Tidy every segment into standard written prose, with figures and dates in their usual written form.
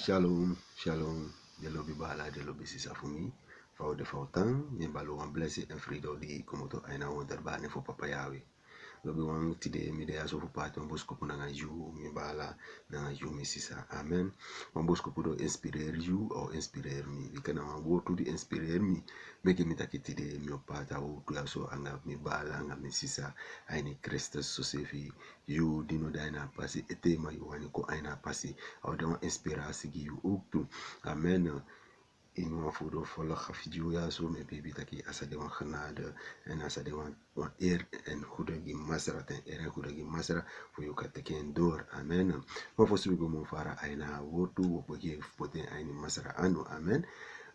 Shalom, shalom, de lobi bala, de lobi sisa fumi. Fau de fautan, yen balo wan blessing en frido di komoto aina wonder bane fo papa yawe. Lobi wan tide mi de aso fu pati wan bosko pu nanga ju, mi bala nanga ju mi sisa. Amen. Wan bosko pu do inspirer ju o inspirer mi. Wika na wan wotu di inspirer mi. Meke mi taki tide mi opata wotu aso anga mi bala anga mi sisa. Aini Christus so sefi you dino da aina pasi ete ma yu wani ko aina pasi. Au de wan inspirasi gi yu ook tu. Amen. In wan fudo volle gafidju ja zo met baby taki asa de wan genade en asa de wan eer en goede gi masra ten eer en goede gi masra voor je kateken door. Amen. Maar voor suigo mo fara aina wotu op je poten aini masra anu. Amen.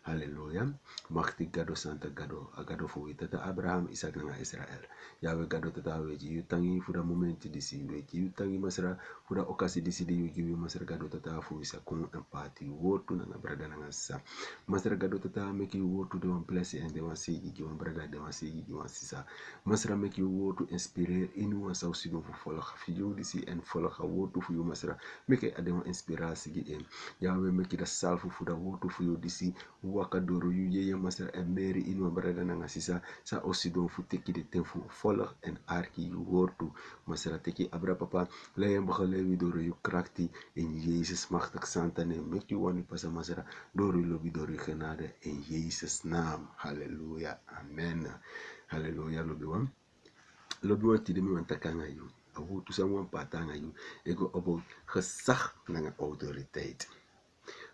Hallelujah. Machti gado santa gado agado fu tata Abraham Isaac na Israel. Yawe gado tata weji yutangi fuda momenti disi weji yutangi masra fuda okasi disi di yugi masra gado tata fu isa kun empati wotu na brada na sa. Masra gado tata make you wotu de one place and de one see gi one brada de one see gi one sisa. Masra make you wotu inspire inu one sausi no fu follow fiyo disi en follow ha wotu fu yu masra make it de one inspirasi gi en. Yawe make it a salfu fuda wotu fu yu disi wakadoro yu ye masra en meri inu brada na sisa sa osidon fu teki de tenfu follow en arki yu wotu masra teki abra papa leyen bagale doro yu krakti in Jezus machtig santa ne make you wani pasa masra doro lobi doro genade in Jezus naam. Halleluja. Amen. Halleluja lobi wan tide mi wan takanga yu awu tu wan patanga yu ego obo gezag na autoriteit.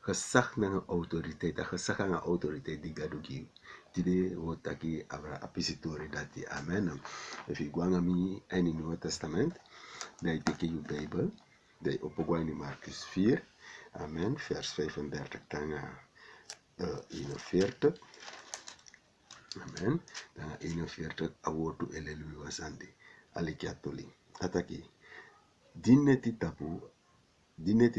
Gezag na autoriteit, gezag na autoriteit die gado give. Tide wo taki abra apisitori dati. Amen. If you go mi in Nieuwe Testament, dan teke je Bijbel, dan opogwa in Marcus 4, amen, vers 35 tanga 41, amen, tanga 41 awotu elelu wasande, alikiatoli, ataki, dineti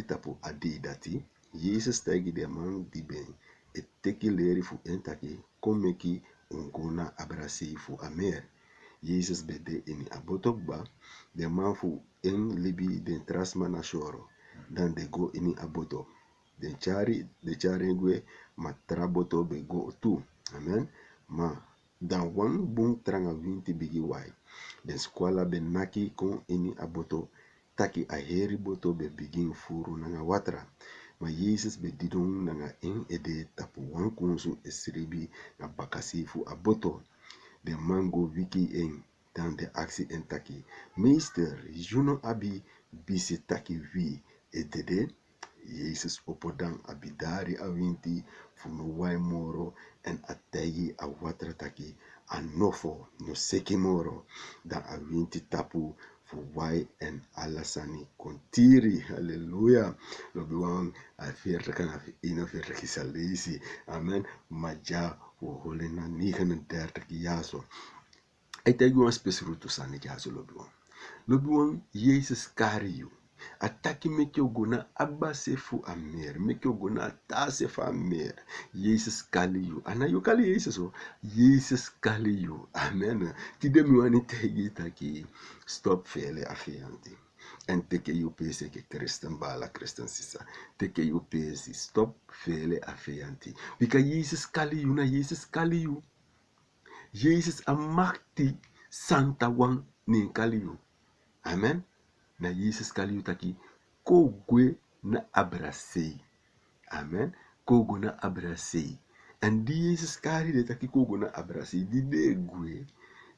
tapu adi dati, Jezus tegi de man di ben, teki leri fu entaki, komeki ungona abrasi fu amer. Jezus bede ini abotokba, de man fu en libi den trasma na shoro, dan de go ini aboto. De chari ngwe matraboto be go tu. Amen. Ma dan wan bung tranga winti bigi wai. Den skwala ben naki kon ini aboto, taki a heri boto be begin furu nanga watra. Ma Jezus be didong nanga en ede tapu wan kunsu esribi na bakasi fu aboto. De mango wiki en dan de aksi en taki. Meester, juno abi bisi taki wi edede. Jezus opodan abidari awinti funo wai moro en ategi a watra taki anofo no seki moro dan awinti tapu fu wai en alasani kontiri. Halleluja. Lobi wan a 40 kan a 41 kisalisi. Amen. Maja wo holen na 39 jaso. I tell you one special route to Sani Jaso Lobiwan. Lobiwan, Jezus kari you. Ataki make you gona abase fu amer. Make you gona tase fu amer. Jezus kali you. Ana you kali Jezus o. Jezus kali you. Amen. Tide mi wani tegi taki. Stop fele afianti. En teke you pese ke Christen bala Christen sisa. Teke you pese. Stop fele afianti. Because Jezus kali you na Jezus kali you. Jezus amakti santa wan nin kaliyo. Amen. Na Jezus kaliyo taki kogwe na abrasei. Amen. Kogo na abrasei. En die Jezus kari de taki kogo na abrasei. Di de gwe.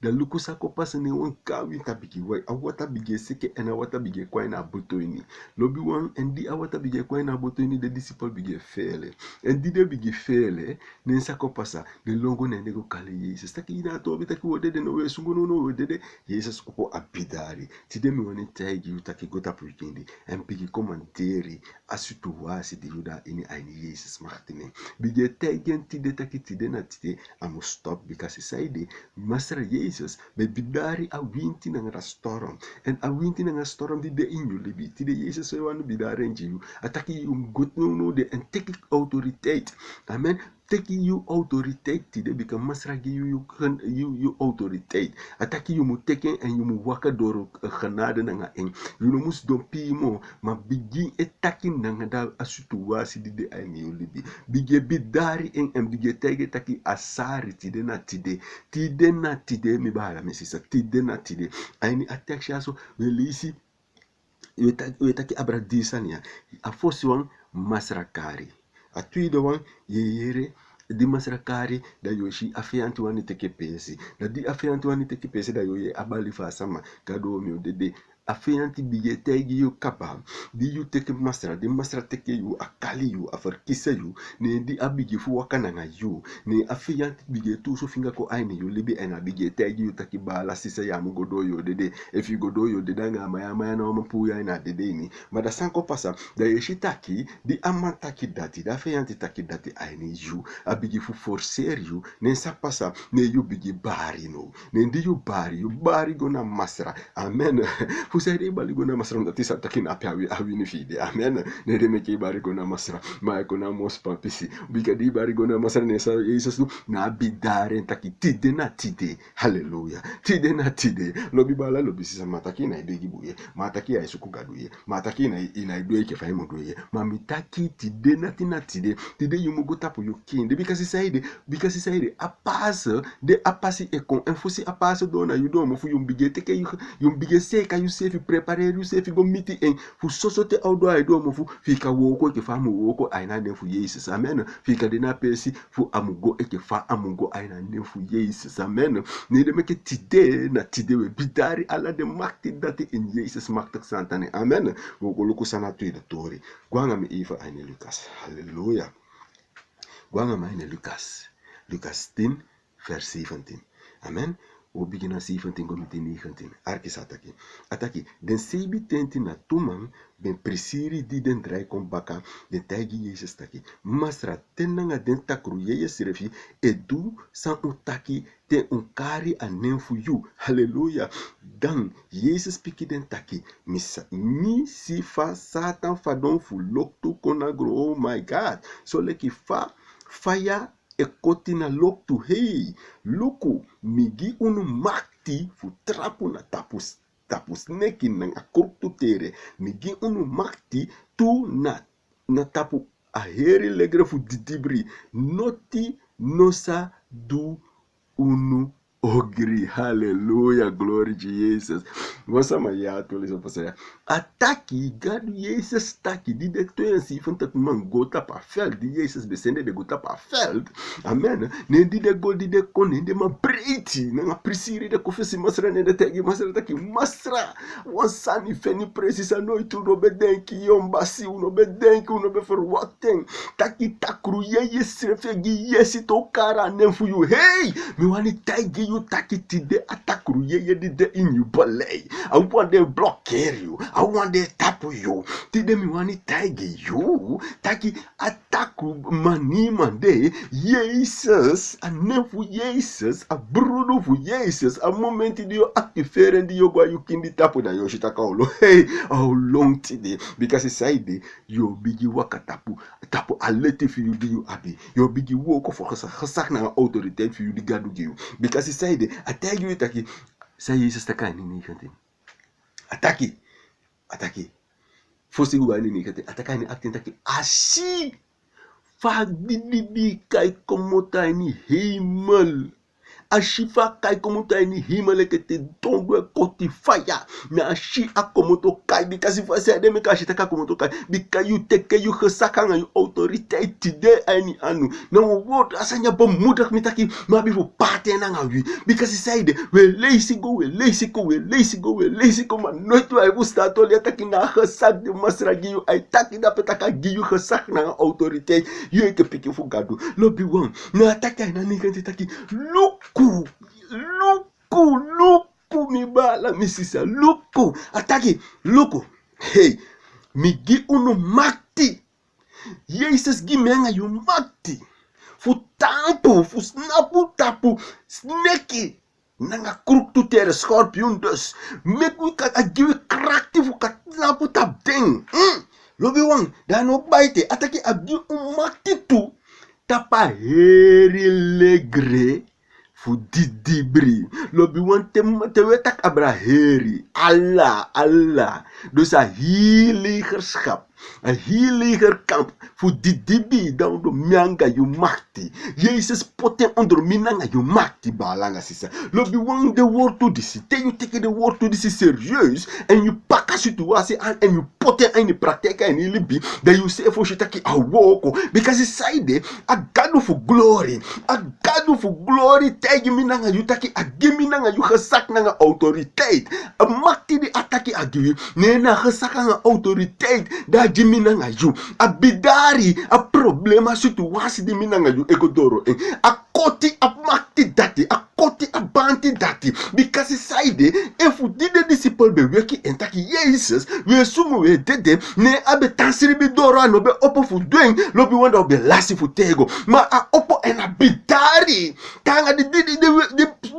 Da luku sako pasa ne wan kawi tabiki wai. Awata bige seke en awata bige kwa ina boto ini. Lobi wan en di awata bige kwa ina boto ini de disciple bige fele. En di de bige fele. Nen sako pasa. De longo nende go kale Jezus. Taki ina tobi taki wodede no we sungo no wodede. Jezus opo abidari. Tide mi wani tegi u taki gota purkindi. En bigi komanteri. Asutu wasi di yuda ini aini Jezus machtine. Bige tegen tide taki tide na tide. Amu stop because saide. Masra Jezus be bidari a winti na storm. En a winti na storm di de inju libi. Tide Jezus we wanu bidari enji you. Ataki you good no de en teki autoriteit. Amen. taking you autoriteit today because masra give you autoriteit. Ataki you moet teken en you moet wakker door genade nanga en. You no mus don pimo ma begin attacking nanga da a situatie die de aini you libi. Bige bidari en bige tege taki asari tide na tide. Tide na tide mi bala mesisa. Tide na tide. Aini attack shaso welisi we taki abra disania. A fosi wan masra kari. A tweede wan yere di masrakari da yoshi afianti wani teke pesi da di afianti wani teke pesi da yoye abali fa sama kado mi odede afianti bigetegi yu kapa di yu teke masra di masra teke yu akali yu afarkisa yu ne di abigi fu wakana nga yu ne afianti bigetu so finga ko aini yu libi ena bigetegi yu taki bala sisa ya mu godo yu dede if you godo yu dede nga maya na omapu ya ina dede ni mada sanko pasa da yoshi taki di amantaki dati da afianti taki dati aini yu abigi fu forcer you ne sa pasa ne you bigi bari no ne ndi you bari gona masra amen fu sai dei bali gona masra ndati sa takin apia awi ni fide amen ne de me ke bari gona masra ma gona mos papisi biga di bari gona masra ne sa Jesus na bidare taki tide na tide hallelujah tide na tide lobi bala lobi sisa mataki na ibegi buye mataki ya isuku gaduye mataki na ina idwe ke fahimu duye mamitaki tide na tide you mugo tapo you king because he said a pass de a passi e con enfusi a pass dona you do mo fu yum bigete ke yum bigese ka you save preparer you save go miti en fu sosote audo ai do mo fu fika woko ke fa mo woko aina de fu Jesus amen fika de na pesi fu amugo e ke fa amugo aina de fu Jesus amen ne de meke tide na tide we bidari ala de makti dati in Jesus makti santane amen wo luku sana tu de tori gwanga mi ifa aine Lucas hallelujah. Gwanga maine Lucas 10 vers 17. Amen. We beginnen 17 go met 19. Arkis ataki. Den sebi tenti na tuman ben presiri di den drai kon baka de tagi Jesus taki. Masra tenanga den takru Jesus refi edu san utaki ten unkari anen fu you. Hallelujah. Dan Jesus piki den taki. Mi si fa Satan fa don fu loktu konagro. Oh my God. So leki fa fire e kotina loktu hey luku migi unu makti fu trapu na tapus neki na akurtu tere migi unu makti tu na tapu aheri legre fu didibri noti nosa du unu ogri hallelujah glory to Jesus wasa maya to leso pasaya ataki gadu Jesus taki di de toensi funtat man gota pa veld di Jesus besende de gota pa veld amen ne di de go di de kon de ma breiti na prisiri de kofesi masra ne de tegi masra taki masra wansani feni precisa no itu no bedenki yombasi uno bedenki uno be verwachten taki takru Jesus refegi yesi to kara nemfu you hey mi wani tagi you taki tide atakru ye de in you balay I want them blocker you I want them tap you tide mi wani tagi you taki atakru mani mande Jesus a nefu Jesus a bruno fu Jesus a momenti di yo activeren di yo gwa you kindi tapu da yo shitaka olo hey how long today because he said yo bigi waka tapu aleti fi you di you abi yo bigi woko for gesak na autoriteit fi you di gadu gi you because he said I tell you taki say Jesus taka ni ni kante ataki fosi gwa ni kante ataka ni acting taki ashi fa bibi kai komota ni hemel ashifa kai komoto ni himale ke te dongwe koti fire na ashi akomoto kai because if I say dem ka shi taka komoto kai because you take you gesaka nga you autoriteit today ani anu no word asanya bom mudak mitaki mabi fu pate na nga wi because he said we lazy go man no to I will start to let taki na gesak de masragi you I taki da petaka gi you gesak na autoriteit you ke piki fu gadu lobby one na taka na ni kan taki luku mi bala misisa luku ataki luku hey migi unu makti Jesus gi menga you makti fu tampu fu snapu tapu sneki nanga kruk tu tere scorpion dus meku ka agiwe krakti fu ka snapu tap ding lobi wang dan no baite ataki agi makti tu tapa heri legre fu didibri lobi wante te wetak abra heri Allah dus a heiligerschap een heiligerkamp fu didibi dan do mianga yu makti Jezus poten onder minanga yu makti balanga sisa lobi wang de woord to disi te you take the woord to disi serieus en you pakka situatie aan en you poten in de praktijk en in libi dat you say for shitaki awoko because it's side a God for glory tegi minanga yu taki agimi nanga yu gesak nanga autoriteit a makti di ataki agiwi nena gesak nanga autoriteit da gimi nanga yu a bidari a problema situatie di minanga yu egodoro a koti a makti dati a koti a banti dati because side if we did the disciple be weki entaki Jesus we sumu we dede ne abe tansiri bi doro no be opo fu doing no be wonder be lasi fu tego ma a opo en a bidari kanga di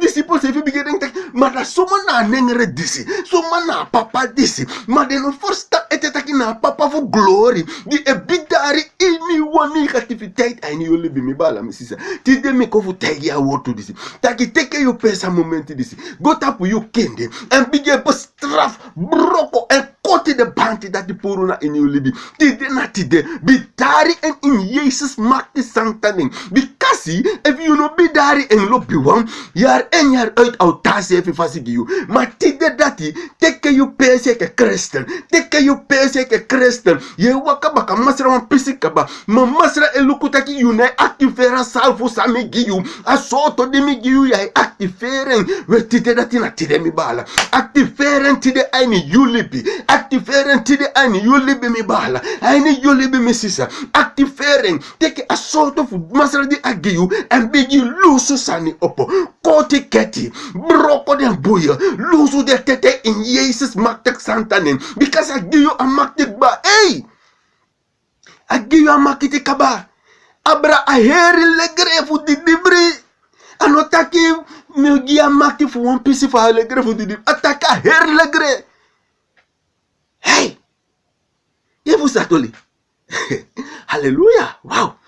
disciples if you begin to ma da soma na nengere disi soma na papa disi ma de no first etetaki na papa fu glory di e bidari ini wani activiteit en you live mi bala mi sisa ti de me ko fu tegi a wotu disi taki teke you pesa momenti disi go tapu you kende en bige bestraf broko en koti de banti dat die puruna in you libi tide na tide bidari en in Jesus makti sanctaning bikasi if you no bidari en lobi wan jaar en jaar uit autasi even fasigi you maar tide dati teke you pese ke christen teke you pese ke christen ye waka baka masra wan pisikaba ma masra elukutaki you na activera salvo samigi you asoto de migi you ya activeren we tide dati na tide mi bala activeren tide aini you libi activeren tide aini you libi mi bala aini you libi mi sisa activeren teke asoto fu masra di agiyu en bigi lusu sani opo koti keti broko den buya lusu de tete in Jesus maktek santanen because agiyu a maktek ba agiyu a makiti kaba abra a heri legre fu di dibri anotaki mi gia makti fu one piece fu a legre fu di dibri ataka heri legre ye fu satoli hallelujah wow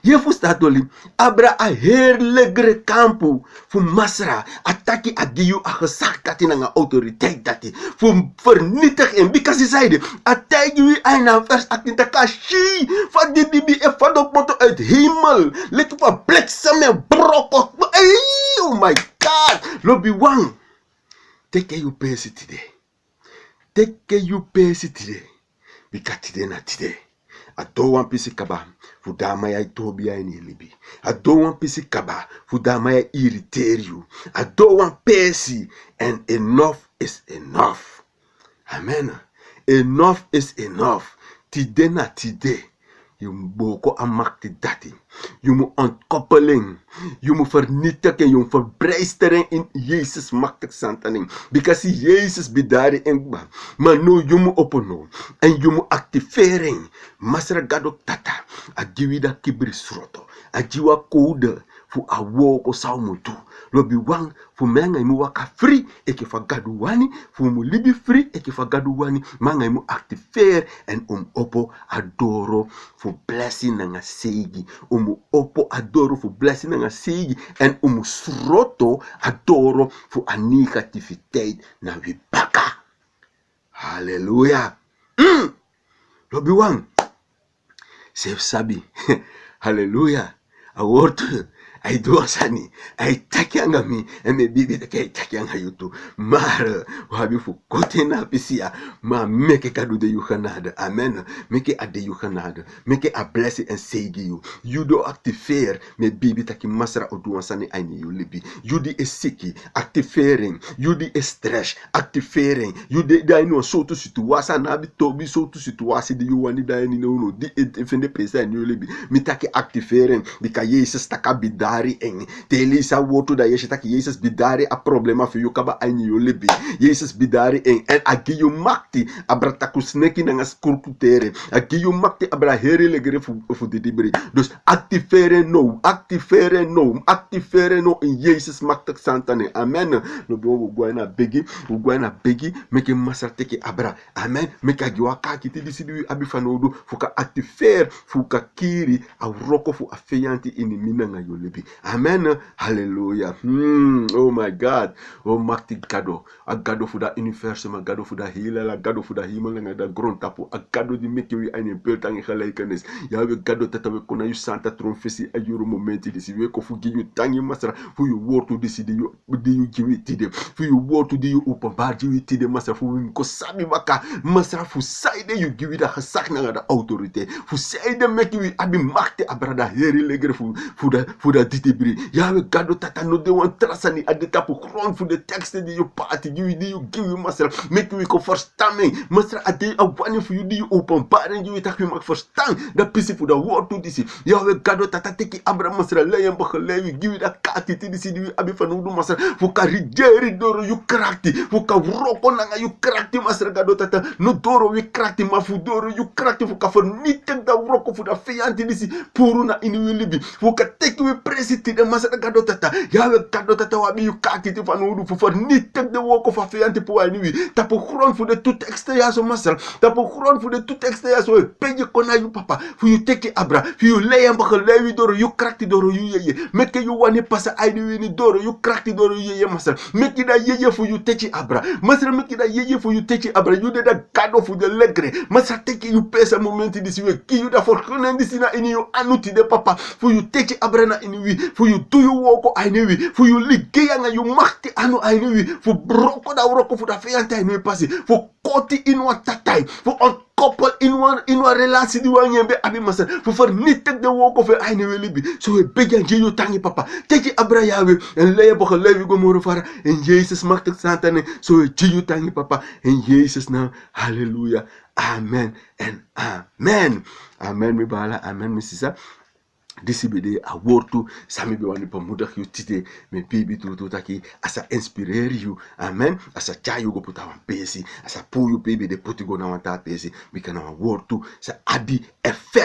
ye fu statoli abra a heerlegre kampu fu masra ataki agiyu a gesak dati nanga autoriteit dati fu vernietig en because he zeide ataki wi aina vers 18 takashi van die dibi e van op moto uit hemel let op a bliksem en broko oh my god lobi wang teke you pesi today because today na today ado wan pisi kaba fu dama ya tobi ya ni libi ado wan pisi kaba fu dama ya irriteer you ado wan pesi and enough is enough amen enough is enough tide na tide you boko amakti dati you mu ontkoppeling you mu vernietigen you verbrijstering in Jesus maktig santaning because Jesus bidari engba maar no you mu opono en you mu activering masra gadok tata agiwida kibri sroto ajiwa koude fu awoko saumutu lobi wang fu menga imu waka free eke fa gadu wani fu mu libi free eke fa gadu wani manga imu activeer en opo adoro fu blessing nanga seigi opo adoro fu blessing nanga seigi en sroto adoro fu a negativiteit na wibaka hallelujah lobi wang sef sabi hallelujah a word ay doa sani ay takianga mi eme bibi de kay takianga yutu mar wabi fu kote na pisia ma meke kadu de yuhanade amen meke ade yuhanade meke a blessing and segi you do activeer me bibi taki masra odu sani ayni you libi you di esiki activering you di stress activering you di no so to situasie na bi to bi so to situasie di you wani da ni no di defende present you libi mi taki activering bika Jesus taka bida bidari en. Telisa woto da yeshetaki Jesus bidari a problema for you kaba anyi yo lebi. Jesus bidari en agi you makti abrataku sneki nanga skurkutere. Agi you makti abra heri legere fu didibri. Dus activere no in Jesus maktak santane. Amen. No bo ugwana begi make masar teke abra. Amen. Make agiwa kaki disidu abifanodu fuka activer fuka kiri a roko fu afeyanti ini minanga yolebi. Amen. Hallelujah. Oh my God. Oh makti gado. A gado fu da universum, a gado fu da healer, a gado fu da himel, da grond tapu, a gado di make we eine beeltang gelijkenis. Ja we gado tata we kona yu santa tronfesi a yuru momenti disi we ko fu gi yu tangi masra fu yu wotu disi di yu giwi tide fu yu wotu di yu openbaar di yu tide masra fu yu ko sabi waka masra fu saide yu giwi da gesak na da autorité fu saide make we abi makte abrada heri legre fu da ditibri. Ja we gado tata no de wan trasani a de tapu grond fu de teksten di yu party di yu giwi masra make we ko verstaan masra a de a wani fu yu di yu openbaring yu tak yu mak verstaan da pisi fu da wotu disi. Ja we gado tata teki abra masra leyen begelewi giwi da kati ti disi di abi fanudu masra fu ka rijeri doro yu krakti fu ka roko nanga yu krakti masra gado tata no doro wi krakti ma fu doro yu krakti fu ka vernieten da roko fu da fianti disi puru na ini wi libi fu ka teki wi presiti de masra gado tata. Ja we gado tata wa bi yu kati ti fanudu fu vernieten de woko fa fianti pu ani wi tapu grond fu de tout extra so masra tapu grond fu de tout extra so peje kona yu papa fu yu teki abra fu yu leyen begelewi doro yu krakti doro yu yeye meke yu wani pasa aini wini doro yu krakti doro yu yeye masra meki da yeye fu yu teki abra masra meki da yeye fu yu teki abra yu de da gado fu de legre masra teki yu pesa momenti disi we ki yu da forkunen disi na ini yu anuti de papa fu yu teki abra na ini wi fu yu tuyu woko aini wi fu yu ligeya nga yu makti anu aini wi fu broko da uroko fu da feyante aini wi pasi fu koti inu tatai fu on koppel in een relatie die we hebben abi masa fu vernietig de woko fe aine we libi so we begyan je tangi papa teki abrayawe en leye bo gelewi go moro fara en Jesus machtig satane so we je tangi papa en Jesus naam. Hallelujah. Amen en amen. Amen mi bala, amen mi sisa. Disi bede a wortu sami be wani pamudak yu tite me bibi tu taki asa inspirer you. Amen. Asa chayu go puta wan pesi asa pu yu bibi de puti go na wan ta pesi mi kana wortu sa abi effect